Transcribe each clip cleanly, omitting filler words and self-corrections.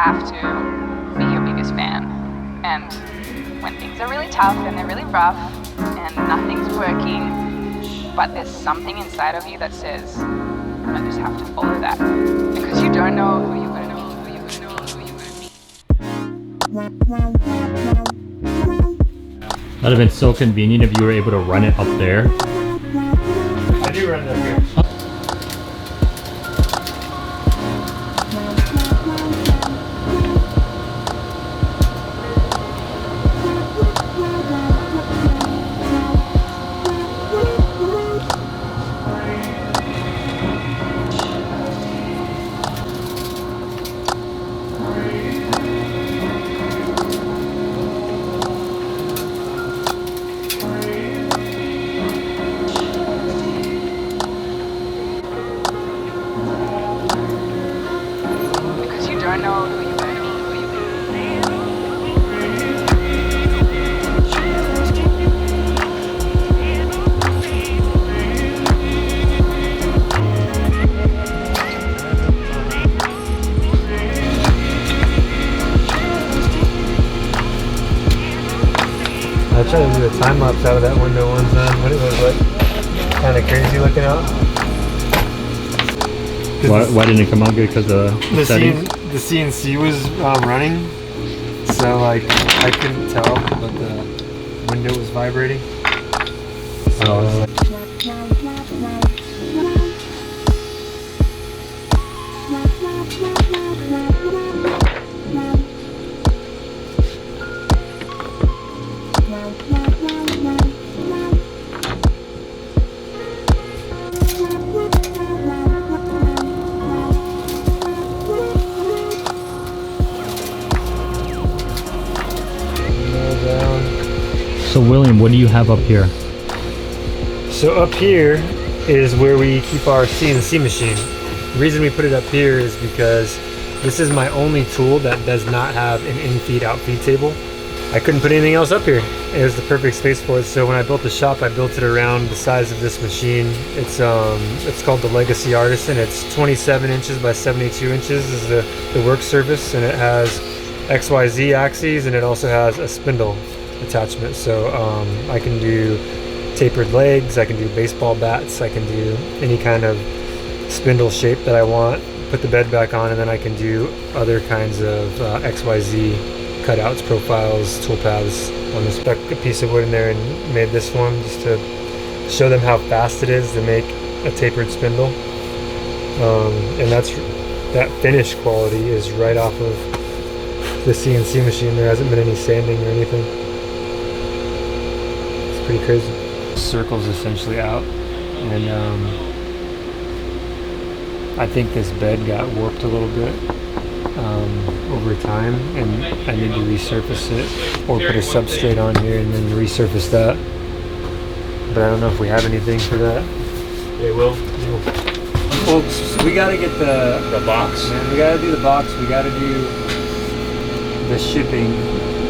have to be your biggest fan. And when things are really tough and they're really rough and nothing's working, but there's something inside of you that says, I just have to follow that. Because you don't know who you're going to be. That'd have been so convenient if you were able to run it up there. I do run it up here. I tried to do a time lapse out of that window one time, but it was like kind of crazy looking out. Why didn't it come out good? Because the settings? The CNC was running, so like I couldn't tell, but the window was vibrating. So So William, what do you have up here? So up here is where we keep our CNC machine. The reason we put it up here is because this is my only tool that does not have an in-feed, out-feed table. I couldn't put anything else up here. It was the perfect space for it. So when I built the shop, I built it around the size of this machine. It's called the Legacy Artisan. It's 27 inches by 72 inches is the work surface, and it has XYZ axes, and it also has a spindle attachment. So I can do tapered legs, I can do baseball bats, I can do any kind of spindle shape that I want, put the bed back on, and then I can do other kinds of XYZ cutouts, profiles, tool paths. I stuck a piece of wood in there and made this one just to show them how fast it is to make a tapered spindle. And that finish quality is right off of the CNC machine. There hasn't been any sanding or anything. It's pretty crazy. Circles essentially out, and I think this bed got warped a little bit over time, and I need to resurface it or put a substrate on here and then resurface that. But I don't know if we have anything for that. They will. Well, so we gotta get the box. Man, we gotta do the box. We gotta do the shipping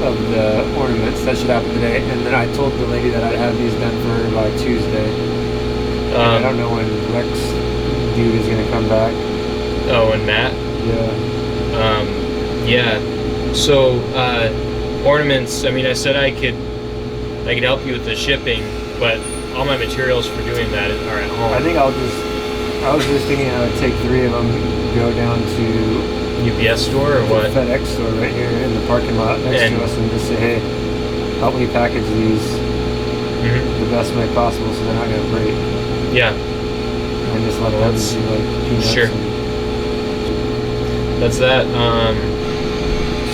of the ornaments. That should happen today. And then I told the lady that I'd have these done for her by Tuesday. I don't know when Rex dude is gonna come back. Oh, and Matt? Yeah. Yeah. So ornaments. I mean, I said I could help you with the shipping, but all my materials for doing that are at home. I think I was just thinking I would take 3 of them, go down to UPS store or what? FedEx store right here in the parking lot next to us, and just say, hey, help me package these the best way possible so they're not going to break. Yeah. And just let them do like peanuts. Sure. That's that.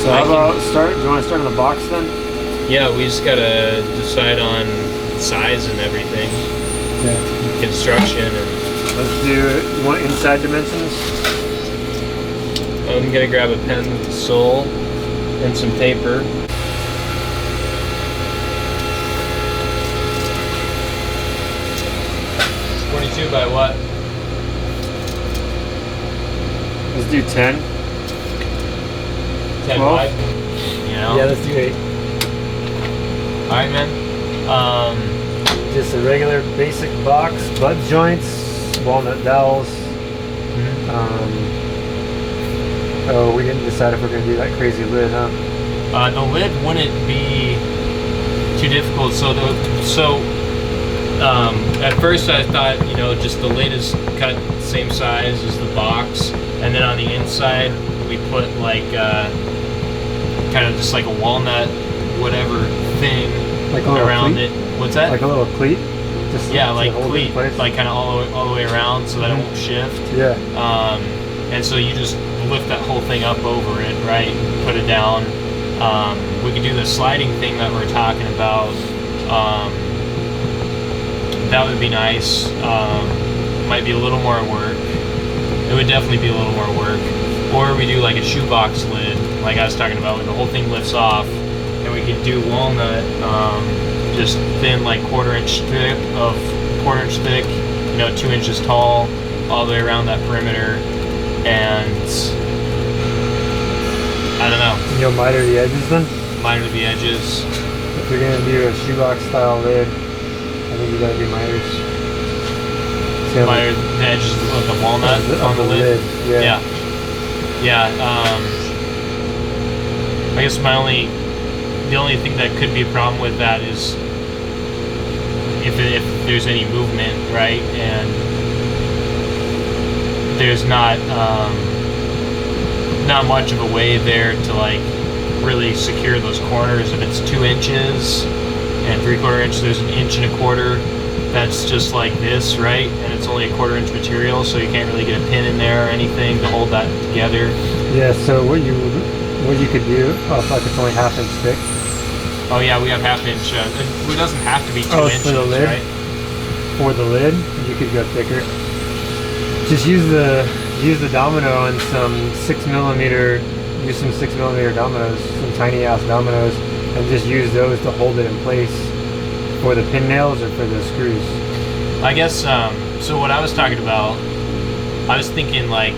So how about do you want to start on the box then? Yeah, we just got to decide on size and everything. Yeah. Construction and... Let's do it. You want inside dimensions? I'm gonna grab a pencil and some paper. It's 22 by what? Let's do 10. 10 12? wide? You know? Yeah, let's do 8. Alright, man. Just a regular basic box, butt joints, walnut dowels. Oh, we didn't decide if we're gonna do that crazy lid, huh? The lid wouldn't be too difficult. At first I thought, just the lid is cut same size as the box, and then on the inside we put like kind of just like a walnut, whatever thing Like a little around cleat? it. What's that? Like a little cleat? Just Yeah, to like hold it in cleat, place? like kind of all the way around so that it won't shift. Yeah. And so you just lift that whole thing up over it, right? And put it down. We could do the sliding thing that we're talking about. That would be nice. Might be a little more work. It would definitely be a little more work. Or we do like a shoebox lid, like I was talking about, where the whole thing lifts off, and we could do walnut, just thin, like quarter-inch thick, 2 inches tall, all the way around that perimeter, and I don't know. You'll miter the edges then? Miter the edges. If you're gonna do a shoebox style lid, I think you gotta do miters. See how Miter the edges of the walnut on the lid. Yeah. Yeah. I guess the only thing that could be a problem with that is if there's any movement, right? And there's not much of a way there to like really secure those corners. If it's 2 inches and 3/4 inch, there's 1 1/4 inch that's just like this, right? And it's only a 1/4 inch material, so you can't really get a pin in there or anything to hold that together. Yeah, so what you could do, if like it's only 1/2 inch thick. Oh yeah, we have 1/2 inch. It doesn't have to be 2 inches, for the lid? right? For the lid, you could go thicker. Just use the domino and some 6mm. Use some 6mm dominoes, some tiny ass dominoes, and just use those to hold it in place for the pin nails or for the screws. I guess. So what I was talking about, I was thinking like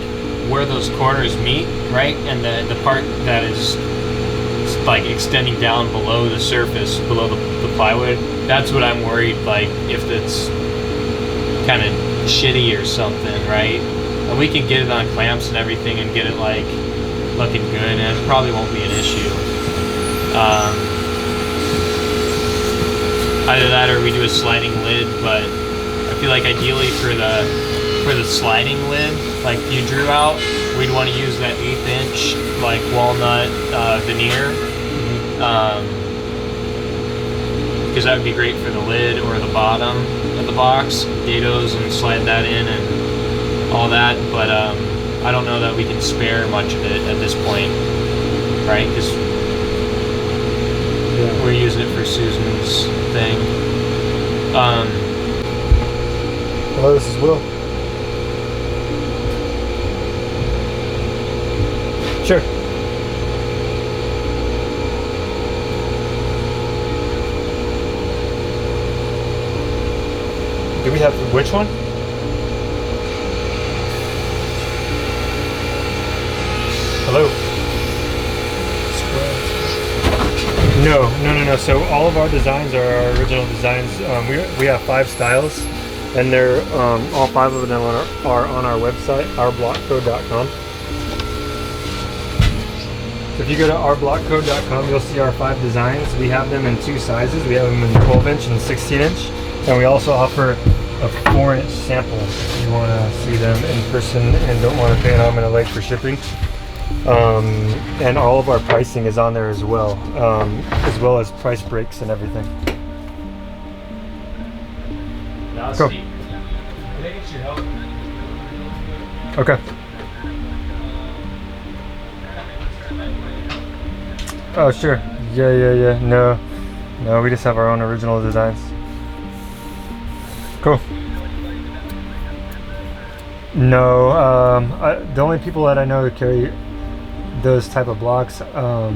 where those corners meet, right, and the part that is like extending down below the surface, below the plywood. That's what I'm worried. Like if it's kind of shitty or something, right? And we can get it on clamps and everything and get it like looking good, and it probably won't be an issue. Either that or we do a sliding lid, but I feel like ideally for the sliding lid, like you drew out, we'd want to use that 1/8 inch like walnut veneer, because that would be great for the lid or the bottom of the box, dados, and slide that in and all that. But I don't know that we can spare much of it at this point, right? Because we're using it for Susan's thing. Hello, this is Will. Sure. Do we have which one? Hello. No. So all of our designs are our original designs. We have 5 styles, and they're all 5 of them are on our website, ourblockco.com. So if you go to ourblockco.com, you'll see our 5 designs. We have them in 2 sizes. We have them in 12 inch and 16 inch, and we also offer a 4 inch sample if you want to see them in person and don't want to pay an arm and a leg for shipping. And all of our pricing is on there as well as price breaks and everything. Cool. Can I get your help? Okay. Oh, sure. Yeah. No, we just have our own original designs. Cool. No, the only people that I know who carry those type of blocks are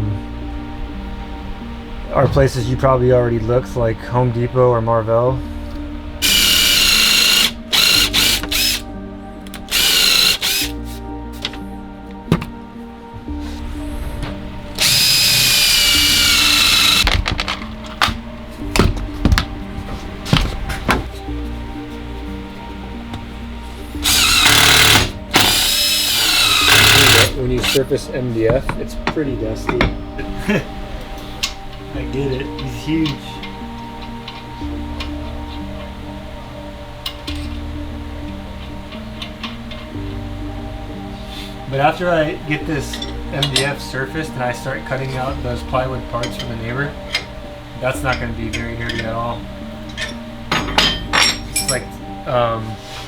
places you probably already looked, like Home Depot or Marvell. when you surface MDF, it's pretty dusty. I get it. He's huge. But after I get this MDF surfaced and I start cutting out those plywood parts for the neighbor, that's not going to be very dirty at all. It's like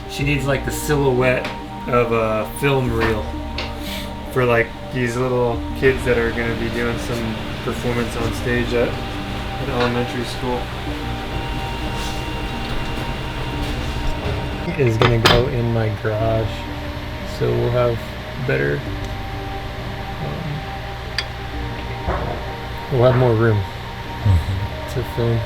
she needs like the silhouette of a film reel for like these little kids that are going to be doing some performance on stage at an elementary school. Is going to go in my garage, so we'll have better, we'll have more room to film.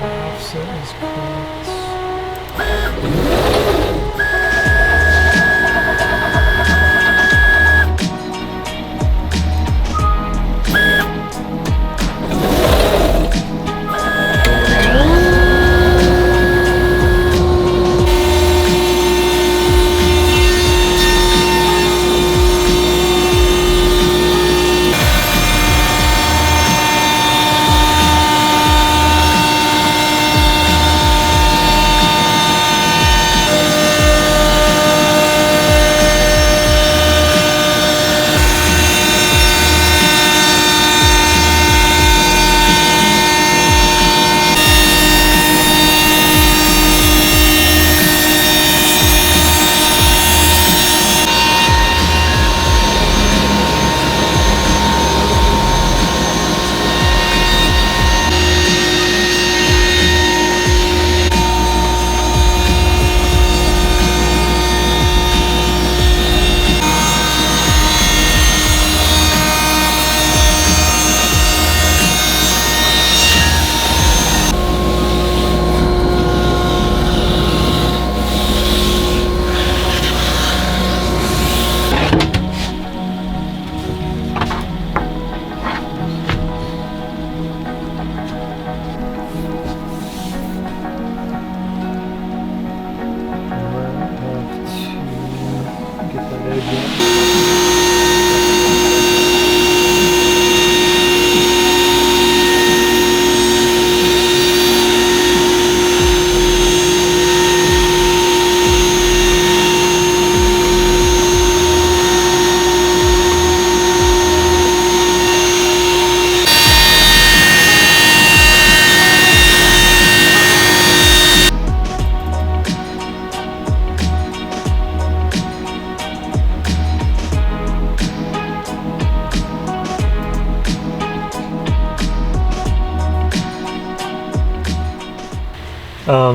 Offset is correct.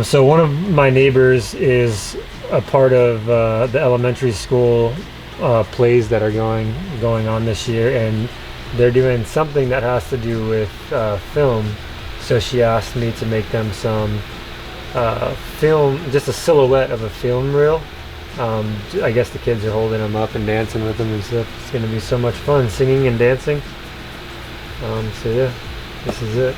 So one of my neighbors is a part of the elementary school plays that are going on this year, and they're doing something that has to do with film. So she asked me to make them some film, just a silhouette of a film reel. I guess the kids are holding them up and dancing with them and stuff. It's going to be so much fun, singing and dancing. So yeah, this is it.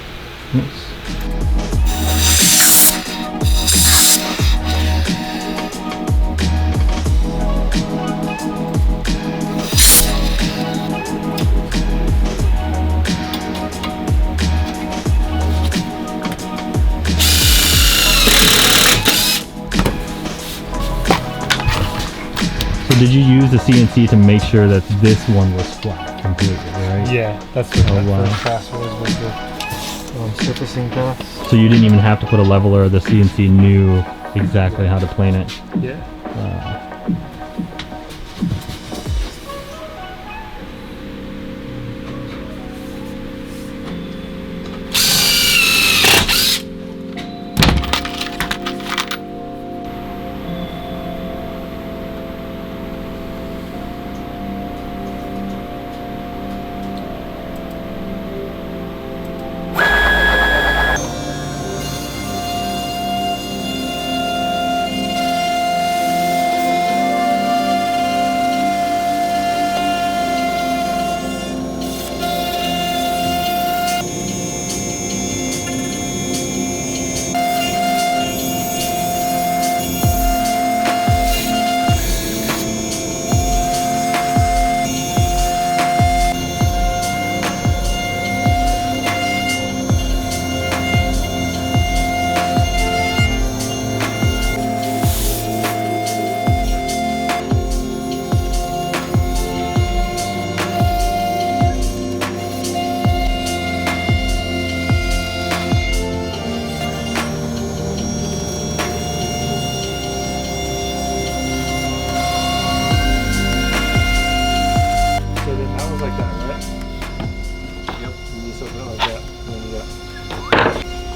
Did you use the CNC to make sure that this one was flat completely, right? Yeah, that's what Oh, wow. first pass was the surfacing pass. So you didn't even have to put a leveler, the CNC knew exactly how to plane it. Yeah.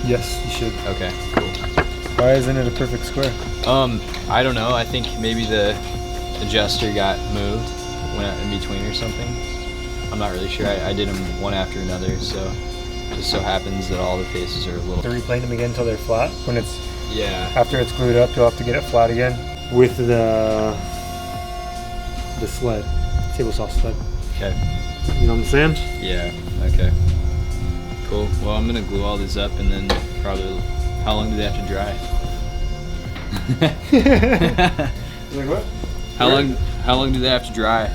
Yes, you should. Okay, cool. Why isn't it a perfect square? I don't know. I think maybe the adjuster got moved, went out in between or something. I'm not really sure. I did them one after another, so it just so happens that all the faces are a little. To replane them again until they're flat. When it's after it's glued up, you'll have to get it flat again with the sled, table saw sled. Okay. You know what I'm saying? Yeah. Okay. Cool. Well, I'm gonna glue all these up and then probably. How long do they have to dry? Like what? How long do they have to dry?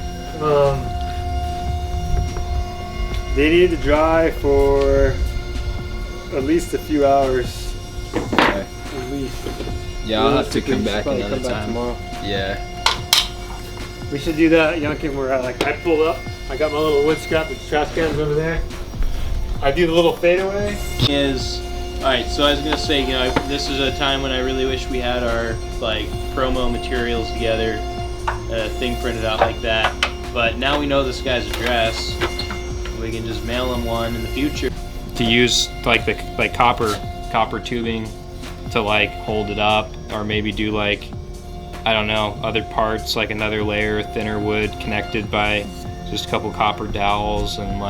They need to dry for at least a few hours. Okay. At least. Yeah, I'll have to come back another time. Tomorrow. Yeah. We should do that, Yankin, where I pulled up. I got my little wood scrap with the trash cans over there. I do the little fadeaway. Alright, so I was gonna say, this is a time when I really wish we had our promo materials together, a thing printed out like that. But now we know this guy's address. We can just mail him one in the future. To use the copper tubing to hold it up, or maybe do I don't know, other parts, another layer of thinner wood connected by just a couple copper dowels and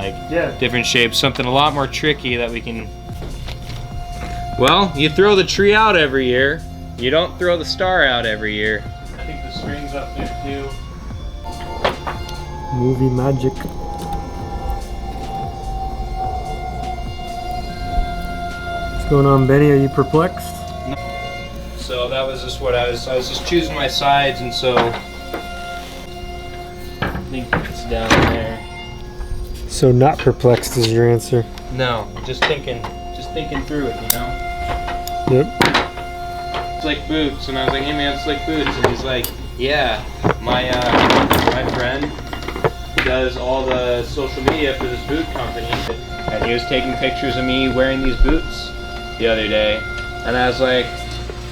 different shapes, something a lot more tricky that we can. Well, you throw the tree out every year, you don't throw the star out every year. I think the string's up there too. Movie magic. What's going on, Benny? Are you perplexed? So that was just what I was just choosing my sides, and so I think it's down there. So not perplexed is your answer? No, just thinking through it, Yep. It's like boots, and I was like, hey man, it's like boots, and he's like, yeah, my friend does all the social media for this boot company, and he was taking pictures of me wearing these boots the other day, and I was like,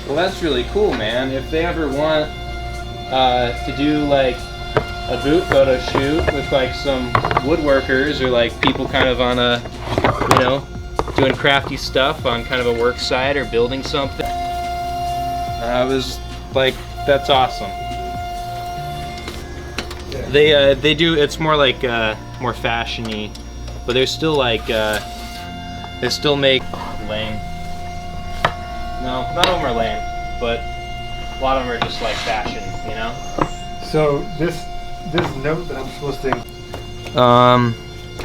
well, that's really cool, man. If they ever want to do a boot photo shoot with some woodworkers or people kind of on a, doing crafty stuff on kind of a work site or building something, I was like, that's awesome. Yeah. They do, it's more more fashion-y, but they're still they still make lame. No, none of them are lame, but a lot of them are just fashion, So this note that I'm supposed to.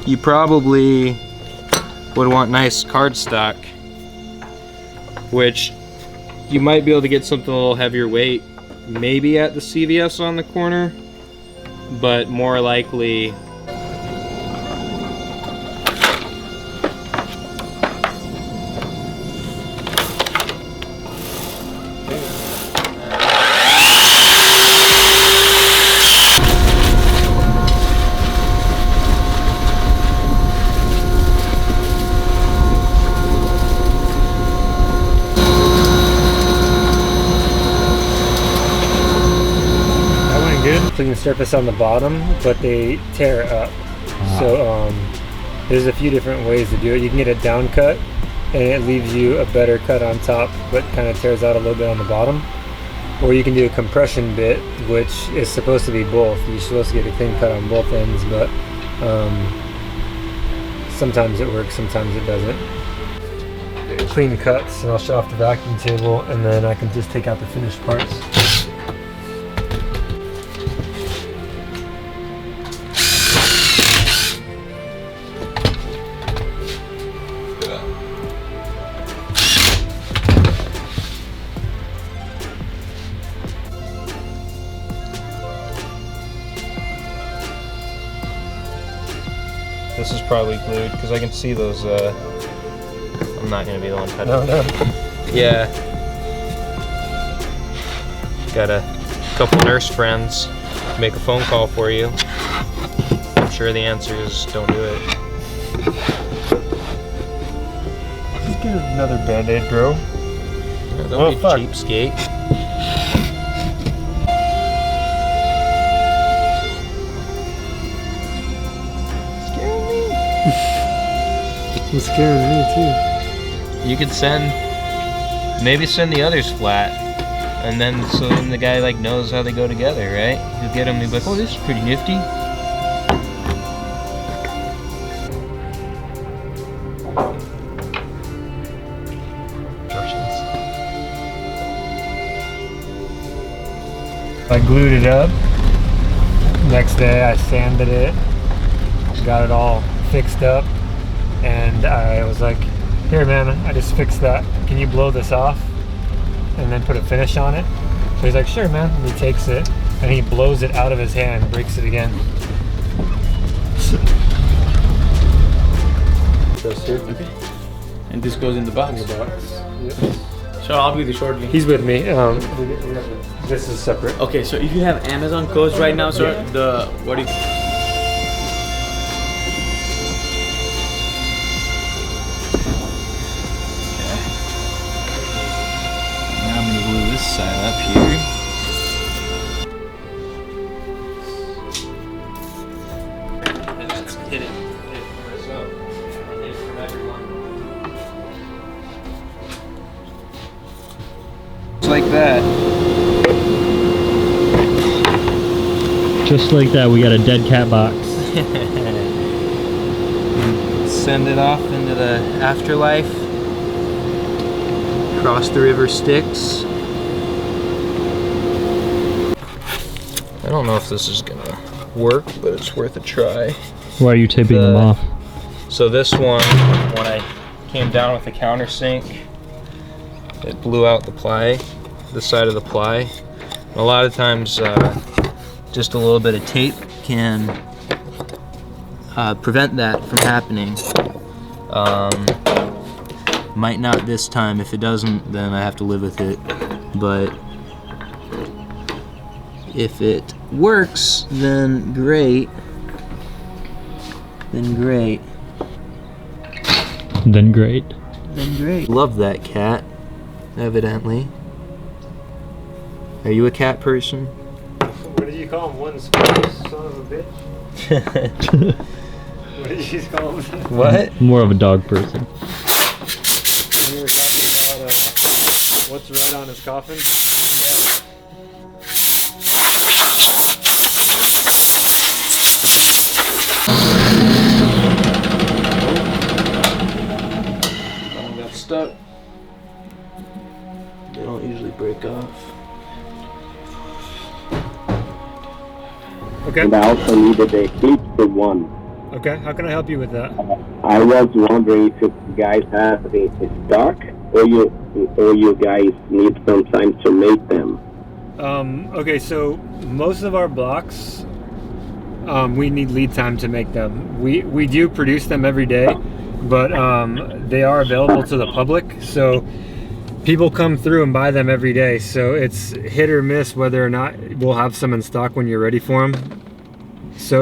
You probably would want nice cardstock, which you might be able to get something a little heavier weight, maybe at the CVS on the corner, but more likely. Clean surface on the bottom, but they tear up. So there's a few different ways to do it. You can get a down cut, and it leaves you a better cut on top, but kind of tears out a little bit on the bottom. Or you can do a compression bit, which is supposed to be both. You're supposed to get a clean cut on both ends, but sometimes it works, sometimes it doesn't. Clean cuts, and I'll shut off the vacuum table, and then I can just take out the finished parts. This is probably glued because I can see those. I'm not gonna be the one touching. No. Yeah. Got a couple nurse friends to make a phone call for you. I'm sure the answer is don't do it. Just get another Band-Aid, bro. Yeah, don't be a cheapskate. It's scaring me too. You could maybe send the others flat, and then so then the guy like knows how they go together, right? He'll get them, he'll be like, oh, this is pretty nifty. I glued it up. Next day I sanded it, got it all fixed up, and I was like, here man, I just fixed that. Can you blow this off and then put a finish on it? So he's like, sure man. And he takes it and he blows it out of his hand and breaks it again. Goes here. Okay. And this goes in the box. In the box. Yep. So I'll be with you shortly. He's with me. This is separate. Okay, so if you have Amazon codes right now, sir, the what do you? Now I'm gonna glue this side up here. And that's hit it for myself. Hit it from everyone. Just like that. Just like that, we got a dead cat box. Send it off into the afterlife. Cross the river Styx. I don't know if this is gonna work, but it's worth a try. Why are you taping them off? So this one, when I came down with the countersink, it blew out the ply, the side of the ply. A lot of times, just a little bit of tape can prevent that from happening. Might not this time. If it doesn't, then I have to live with it. But if it works, then great. Then great. Then great. Then great. Love that cat, evidently. Are you a cat person? What did you call him? One spruce son of a bitch? What did you call him? What? More of a dog person. We were talking about what's right on his coffin. One got stuck. They don't usually break off. Okay. And I also needed a clip for one. Okay. How can I help you with that? I was wondering if you guys have a stock, or you guys need some time to make them. Okay, so most of our blocks, we need lead time to make them. We do produce them every day, but they are available to the public. So people come through and buy them every day. So it's hit or miss whether or not we'll have some in stock when you're ready for them. So